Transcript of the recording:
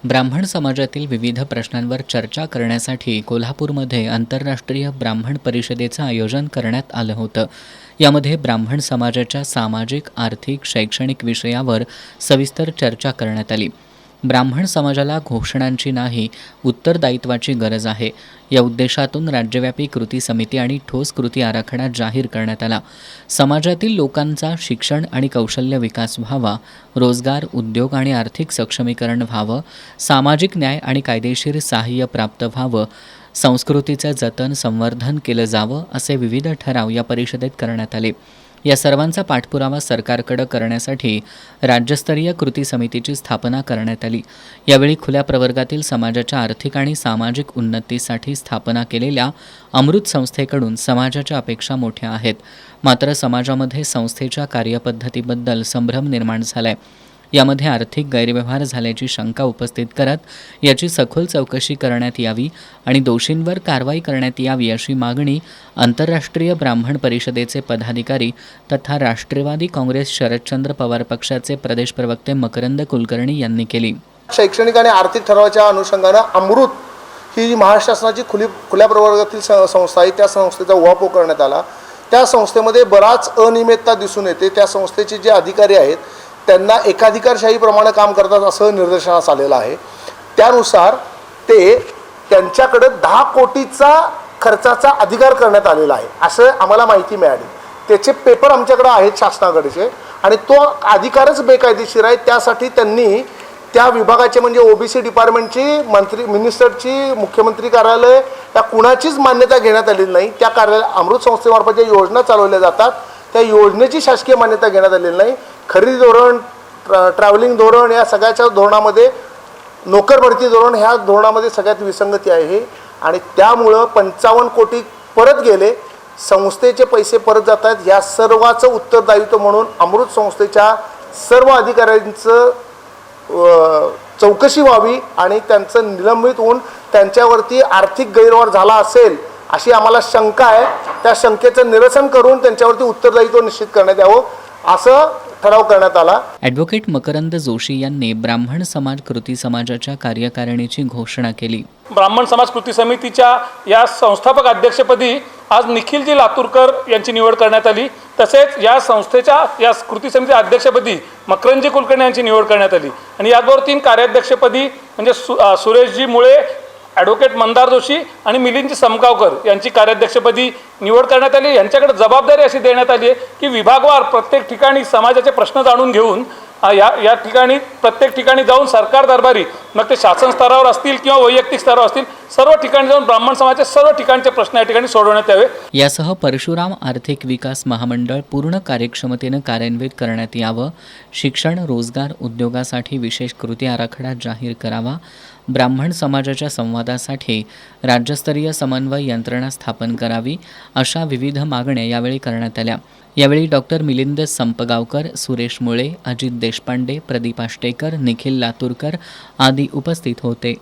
ब्राह्मण समाजातील विविध प्रश्नांवर चर्चा करण्यासाठी कोल्हापूरमध्ये आंतरराष्ट्रीय ब्राह्मण परिषदेचं आयोजन करण्यात आलं होतं. यामध्ये ब्राह्मण समाजाच्या सामाजिक, आर्थिक, शैक्षणिक विषयावर सविस्तर चर्चा करण्यात आली. ब्राह्मण समाजाला घोषणांची नाही, उत्तरदायित्वाची गरज आहे. या उद्देशातून राज्यव्यापी कृती समिती आणि ठोस कृती आराखडा जाहीर करण्यात आला. समाजातील लोकांचा शिक्षण आणि कौशल्य विकास व्हावा, रोजगार, उद्योग आणि आर्थिक सक्षमीकरण व्हावं, सामाजिक न्याय आणि कायदेशीर सहाय्य प्राप्त व्हावं, संस्कृतीचं जतन, संवर्धन केलं जावं असे विविध ठराव या परिषदेत करण्यात आले. या सर्वांचा पाठपुरावा सरकारकडे करण्यासाठी राज्यस्तरीय कृती समितीची स्थापना करण्यात आली. यावेळी खुल्या प्रवर्गातील समाजाच्या आर्थिक आणि सामाजिक उन्नतीसाठी स्थापना केलेल्या अमृत संस्थेकडून समाजाच्या अपेक्षा मोठ्या आहेत. मात्र समाजामध्ये संस्थेच्या कार्यपद्धतीबद्दल संभ्रम निर्माण झालाय. यामध्ये आर्थिक गैरव्यवहार झाल्याची शंका उपस्थित करत याची सखोल चौकशी करण्यात यावी आणि दोषींवर कारवाई करण्यात यावी अशी मागणी आंतरराष्ट्रीय ब्राह्मण परिषदेचे पदाधिकारी तथा राष्ट्रवादी काँग्रेस शरदचंद्र पवार पक्षाचे प्रदेश प्रवक्ते मकरंद कुलकर्णी यांनी केली. शैक्षणिक आणि आर्थिक ठरावाच्या अनुषंगानं अमृत ही जी महाराष्ट्र शासनाची खुल्या प्रवर्गातील संस्था आहे, त्या संस्थेचा उहापोह करण्यात आला. त्या संस्थेमध्ये बराच अनियमितता दिसून येते. त्या संस्थेचे जे अधिकारी आहेत त्यांना एकाधिकारशाहीप्रमाणे काम करतात असं निदर्शनास आलेलं आहे. त्यानुसार त्यांच्याकडे 10 कोटीचा खर्चाचा अधिकार करण्यात आलेला आहे असं आम्हाला माहिती मिळाली. त्याचे पेपर आमच्याकडे आहेत शासनाकडचे आणि तो अधिकारच बेकायदेशीर आहे. त्यासाठी त्यांनी त्या विभागाचे म्हणजे ओबीसी डिपार्टमेंटची मिनिस्टरची, मुख्यमंत्री कार्यालय या कुणाचीच मान्यता घेण्यात आलेली नाही. त्या कार्यालय अमृत संस्थेमार्फत ज्या योजना चालवल्या जातात त्या योजनेची शासकीय मान्यता घेण्यात आलेली नाही. खरेदी धोरण, ट्रॅव्हलिंग धोरण या सगळ्याच्या धोरणामध्ये, नोकर भरती धोरण ह्या धोरणामध्ये सगळ्यात विसंगती आहे आणि त्यामुळं 55 कोटी परत गेले, संस्थेचे पैसे परत जात आहेत. या सर्वाचं उत्तरदायित्व म्हणून अमृत संस्थेच्या सर्व अधिकाऱ्यांचं चौकशी व्हावी आणि त्यांचं निलंबित होऊन त्यांच्यावरती आर्थिक गैरव्यवहार झाला असेल अशी आम्हाला शंका आहे. त्या शंकेचं निरसन करून त्यांच्यावरती उत्तरदायित्व निश्चित करण्यात यावं असं ठराव करण्यात आला. ॲडव्होकेट मकरंद जोशी यांनी ब्राह्मण समाज कृती समाजाच्या कार्यकारिणीची घोषणा केली. ब्राह्मण समाज कृती समितीच्या या संस्थापक अध्यक्षपदी आज निखिलजी लातूरकर यांची निवड करण्यात आली. तसेच या संस्थेच्या या कृती समितीच्या अध्यक्षपदी मकरंदजी कुलकर्णी यांची निवड करण्यात आली आणि याचबरोबर 3 कार्याध्यक्षपदी म्हणजे सुरेशजी मुळे, ॲडव्होकेट मंदार जोशी आणि मिलिंदजी समगावकर यांची कार्याध्यक्षपदी निवड करण्यात आली. यांच्याकडे जबाबदारी अशी देण्यात आली आहे की विभागवार प्रत्येक ठिकाणी समाजाचे प्रश्न जाणून घेऊन या ठिकाणी प्रत्येक ठिकाणी जाऊन सरकार दरबारी, मग ते शासन स्तरावर असतील किंवा वैयक्तिक स्तरावर असतील, सर्व ठिकाणी जाऊन ब्राह्मण समाजाचे सर्व ठिकाणचे प्रश्न या ठिकाणी सोडवण्यात यावे. यासह परशुराम आर्थिक विकास महामंडळ पूर्ण कार्यक्षमतेनं कार्यान्वित करण्यात यावं. शिक्षण, रोजगार, उद्योगासाठी विशेष कृती आराखडा जाहीर करावा. ब्राह्मण समाजाच्या संवादासाठी राज्यस्तरीय समन्वय यंत्रणा स्थापन करावी अशा विविध मागण्या यावेळी करण्यात आल्या. यावेळी डॉक्टर मिलिंद संपगावकर, सुरेश मुळे, अजित देशपांडे, प्रदीप आष्टेकर, निखिल लातूरकर आदी उपस्थित होते.